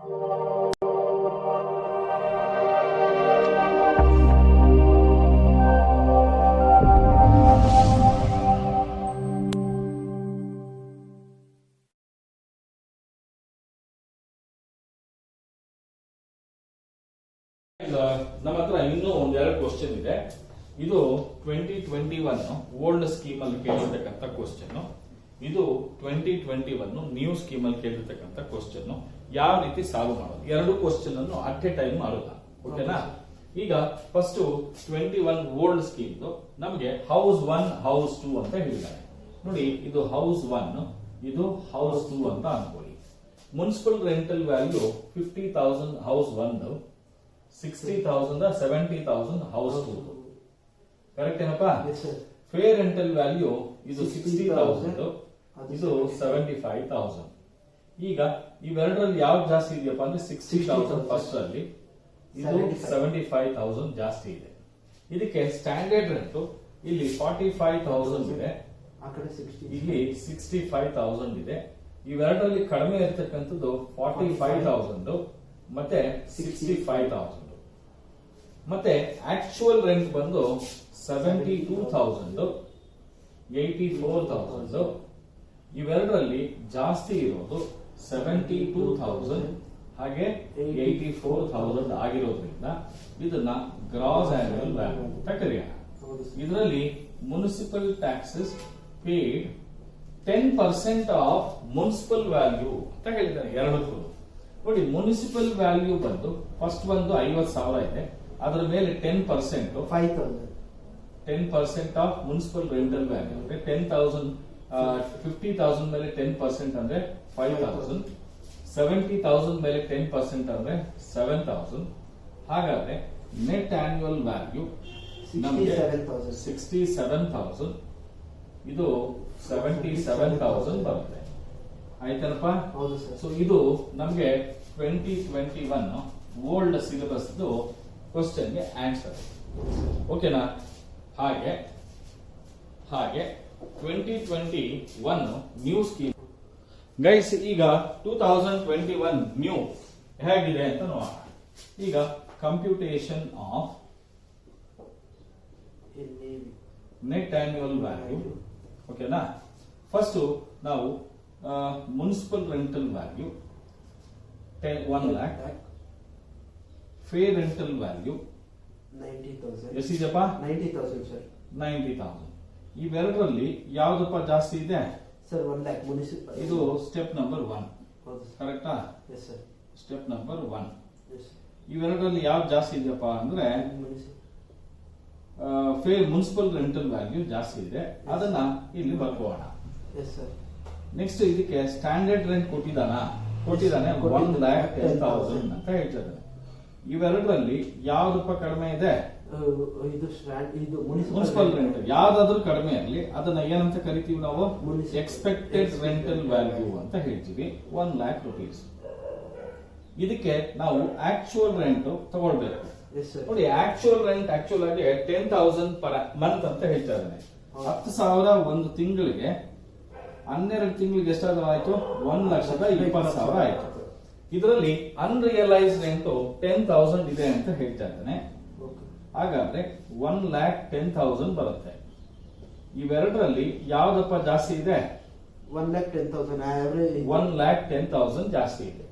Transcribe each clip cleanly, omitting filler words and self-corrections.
ನಮ್ಮ ಹತ್ರ ಇನ್ನೂ ಒಂದೆರಡು ಕ್ವಶನ್ ಇದೆ. ಇದು 2021 ಓಲ್ಡ್ ಸ್ಕೀಮ್ ಅಲ್ಲಿ ಕೇಳಿರ್ತಕ್ಕಂಥ ಕ್ವಶನ್, ಇದು 2021 ನ್ಯೂ ಸ್ಕೀಮ್ ಅಲ್ಲಿ ಕೇಳಿರ್ತಕ್ಕಂಥ ಕ್ವಶನ್. ಯಾವ ರೀತಿ ಸಾಲ್ವ್ ಮಾಡೋದು, ಎರಡು ಕ್ವಶನ್ ಅನ್ನು ಅಟ್ ಎ ಟೈಮ್ ಮಾಡೋಲ್ಲ. ಓಕೆನಾ? ಈಗ ಫಸ್ಟ್ 21 ಓಲ್ಡ್ ಸ್ಕೀಮ್ ನಮಗೆ ಹೌಸ್ 1 ಹೌಸ್ 2 ಅಂತ ಹೇಳಿದ್ದಾರೆ. ನೋಡಿ, ಇದು ಹೌಸ್ 1, ಇದು ಹೌಸ್ 2 ಅಂತ ಅನ್ಕೊಳ್ಳಿ. Municipal rental value 50,000 house 1, 60,000 70,000 house 2. Correct ಏನಪ್ಪಾ? ಫೇರ್ ರೆಂಟಲ್ ವ್ಯಾಲ್ಯೂ ಇದು 60,000, ಇದು 75,000. ಈಗ ಇವೆರಡರಲ್ಲಿ ಯಾವ್ದು ಜಾಸ್ತಿ ಇದೆಯಪ್ಪ ಅಂದ್ರೆ 60,000 ಫಸ್ಟ್ ಅಲ್ಲಿ, ಇದು 75,000 ಜಾಸ್ತಿ ಇದೆ. ಇದಕ್ಕೆ ಸ್ಟ್ಯಾಂಡರ್ಡ್ ರೆಂಟ್ ಇಲ್ಲಿ 45,000 ಇದೆ, ಇಲ್ಲಿ 65,000 ಇದೆ. ಇವೆರಡರಲ್ಲಿ ಕಡಿಮೆ ಇರತಕ್ಕಂಥದ್ದು 45,000 ಮತ್ತೆ 65,000. ಮತ್ತೆ ಆಕ್ಚುಯಲ್ ರೆಂಟ್ ಬಂದು 72,000, 84,000. ಇವೆರಡರಲ್ಲಿ ಜಾಸ್ತಿ ಇರೋದು 72,000 ಹಾಗೆ 84,000 ಆಗಿರೋದ್ರಿಂದ ಇದನ್ನ ಗ್ರಾಸ್ ಆನ್ಯುವಲ್ ವ್ಯಾಲ್ಯೂ ಅಂತ ಕರೆಯೋಣ. ಇದರಲ್ಲಿ municipal taxes paid 10% of municipal value ಅಂತ ಹೇಳಿದ್ದಾರೆ ಎರಡಕ್ಕೂ. ನೋಡಿ, ಮುನ್ಸಿಪಲ್ ವ್ಯಾಲ್ಯೂ ಬಂದು ಫಸ್ಟ್ ಬಂದು 50,000 ಇದೆ, ಅದರ ಮೇಲೆ 10% 10% ಆಫ್ ಮುನ್ಸಿಪಲ್ ರೆಂಟಲ್ ವ್ಯಾಲ್ಯೂ ಅಂದ್ರೆ 10,000. 50,000 ಮೇಲೆ 10% ಅಂದ್ರೆ 5,000, 70,000 ಮೇಲೆ 10% ಅಂದ್ರೆ 7,000. ಹಾಗಾದ್ರೆ ನೆಟ್ ಆನ್ಯುವಲ್ ವ್ಯಾಲ್ಯೂ ನಮಗೆ 67,000, ಇದು 77,000 ಬರುತ್ತೆ. ಆಯ್ತನಪ್ಪ? ಸೊ ಇದು ನಮಗೆ 2021 ಓಲ್ಡ್ ಸಿಲೆಬಸ್ ಕ್ವಶನ್ ಗೆ ಆನ್ಸರ್. ಓಕೆನಾ? ಹಾಗೆ 2021 ನ್ಯೂ ಸ್ಕೀಮ್ ಗೈಸ್. ಈಗ 2021 ನ್ಯೂ ಹೇಗಿದೆ ಅಂತ ನೋಡೋಣ. ಈಗ computation of net annual value. ಓಕೆನಾ? ಫಸ್ಟ್ ನಾವು municipal rental value 1 lakh, fair rental value 90,000. ಎಷ್ಟಿದೆಪ್ಪ? 90,000 ಸರ್. 90,000. ಇವೆರಡರಲ್ಲಿ ಯಾವ್ದಪ್ಪ ಜಾಸ್ತಿ ಇದೆ ಸರ್? 1 lakh municipal. ಇದು ಸ್ಟೆಪ್ ನಂಬರ್ 1. ಹೌದು ಕರೆಕ್ಟಾ? Yes sir. Step number 1. Yes. ಇವೆರಡರಲ್ಲಿ ಯಾವ್ದು ಜಾಸ್ತಿ ಇದೆಯಪ್ಪ ಅಂದ್ರೆ ಫೇರ್ ಮುನ್ಸಿಪಲ್ ರೆಂಟಲ್ ವ್ಯಾಲ್ಯೂ ಜಾಸ್ತಿ ಇದೆ, ಅದನ್ನ ಇಲ್ಲಿ ಬರ್ಕೋಣ. Yes sir. ನೆಕ್ಸ್ಟ್ ಇದಕ್ಕೆ ಸ್ಟ್ಯಾಂಡರ್ಡ್ ರೆಂಟ್ ಕೊಟ್ಟಿದ್ದಾನೆ 1,10,000 ಅಂತ ಹೇಳ್ತಿದ್ದಾನೆ. ಇವೆರಡರಲ್ಲಿ ಯಾವ್ದಪ್ಪ ಕಡಿಮೆ ಇದೆ? ಇದು ಮುನ್ಸಿಪಲ್ ರೆಂಟ್. ಯಾವ್ದಾದ್ರೂ ಕಡಿಮೆ ಇರಲಿ ಅದನ್ನ ಏನಂತ ಕರಿತೀವಿ ನಾವು? ಎಕ್ಸ್ಪೆಕ್ಟೆಡ್ ರೆಂಟಲ್ ವ್ಯಾಲ್ಯೂ ಅಂತ ಹೇಳ್ತೀವಿ. 1 lakh rupees. ಇದಕ್ಕೆ ನಾವು ಆಕ್ಚುಯಲ್ ರೆಂಟ್ ತಗೊಳ್ಬೇಕು. ನೋಡಿ, ಆಕ್ಚುಯಲ್ ರೆಂಟ್ ಆಕ್ಚುಯಲ್ ಆಗಿ 10,000 ಪರ್ ಮಂತ್ ಅಂತ ಹೇಳ್ತಾ ಇದ್ದಾನೆ. 10,000 ಒಂದು ತಿಂಗಳಿಗೆ, 12 ತಿಂಗಳಿಗೆ ಎಷ್ಟಾದ್ರೂ 1,20,000 ಆಯ್ತು. ಇದರಲ್ಲಿ ಅನ್ರಿಯಲೈಸ್ ರೆಂಟ್ 10,000 ಇದೆ ಅಂತ ಹೇಳ್ತಾ ಇದ್ದಾನೆ. ಹಾಗಾದ್ರೆ 1,10,000 ಬರುತ್ತೆ. ಇವೆರಡರಲ್ಲಿ ಯಾವ್ದಪ್ಪ ಜಾಸ್ತಿ ಇದೆ? 1,10,000 ಜಾಸ್ತಿ ಇದೆ.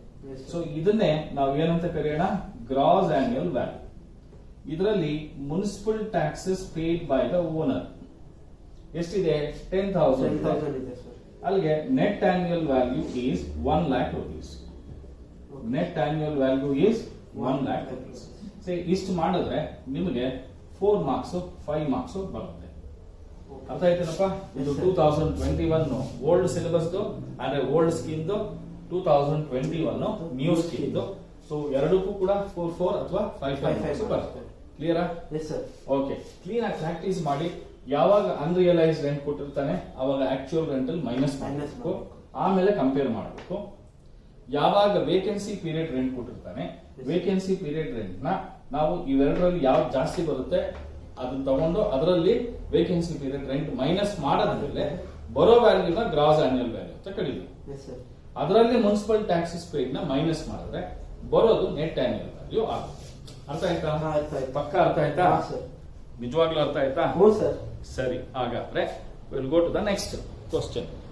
ಸೊ ಇದನ್ನೇ ನಾವು ಏನಂತ ಕರೆಯೋಣ? Gross annual value. ಇದರಲ್ಲಿ municipal taxes paid by the owner ಎಷ್ಟಿದೆ? 10,000 ಇದೆ. ಅಲ್ಲಿಗೆ net annual value is 1 lakh rupees. Net annual value is 1 lakh rupees. ಇಷ್ಟು ಮಾಡಿದ್ರೆ ನಿಮಗೆ 4 ಮಾರ್ಕ್ಸ್ 5 ಮಾರ್ಕ್ಸ್ ಬರುತ್ತೆ. ಅರ್ಥ ಆಯ್ತೇನಪ್ಪ? ಇದು 2021 ಓಲ್ಡ್ ಸಿಲೆಬಸ್ ಅಂದ್ರೆ old scheme, 2021 new scheme. So ಎರಡಕ್ಕೂ ಕೂಡ 4 ಅಥವಾ 5 ಮಾರ್ಕ್ಸ್ ಬರುತ್ತೆ. ಕ್ಲಿಯರಾ? ಓಕೆ. ಕ್ಲೀನ್ ಆಗಿ ಪ್ರಾಕ್ಟೀಸ್ ಮಾಡಿ. ಯಾವಾಗ ಅನ್ರಿಯಲೈಸ್ ರೆಂಟ್ ಕೊಟ್ಟಿರ್ತಾನೆ ಅವಾಗ ಆಕ್ಚುಯಲ್ ರೆಂಟಲ್ ಮೈನಸ್ ಮಾಡಬೇಕು, ಆಮೇಲೆ ಕಂಪೇರ್ ಮಾಡಬೇಕು. ಯಾವಾಗ ವೇಕೆನ್ಸಿ ಪೀರಿಯಡ್ ರೆಂಟ್ ಕೊಟ್ಟಿರ್ತಾನೆ, ವೇಕೆನ್ಸಿ ಪೀರಿಯಡ್ ರೆಂಟ್ ನ ನಾವು ಇವೆರಡರಲ್ಲಿ ಯಾವ್ದು ಜಾಸ್ತಿ ಬರುತ್ತೆ ಅದನ್ನ ತಗೊಂಡು ಅದರಲ್ಲಿ ವೇಕೆನ್ಸಿ ಪೀರಿಯಡ್ ರೆಂಟ್ ಮೈನಸ್ ಮಾಡಾದ್ಮೇಲೆ ಬರೋ ವ್ಯಾಲ್ಯೂನ ಗ್ರಾಸ್ ಆನ್ಯುವಲ್ ವ್ಯಾಲ್ಯೂ ಅಂತ ಕರೀತೀವಿ. ಅದರಲ್ಲಿ ಮುನ್ಸಿಪಲ್ ಟ್ಯಾಕ್ಸಸ್ ಪೇಡ್ ನ ಮೈನಸ್ ಮಾಡಿದ್ರೆ ಬರೋದು ನೆಟ್ ಆನ್ಯುವಲ್ ವ್ಯಾಲ್ಯೂ ಆಗುತ್ತೆ. ಅರ್ಥ ಆಯ್ತಾ? ಹಾ, ಅರ್ಥ ಆಯ್ತು. ಪಕ್ಕ ಅರ್ಥ ಆಯ್ತಾ? ಹಾ ಸರ್. ನಿಜವಾಗ್ಲೂ ಅರ್ಥ ಆಯ್ತಾ? ಹ್ಞೂ ಸರ್. ಸರಿ, ಹಾಗಾದ್ರೆ will go to the next question.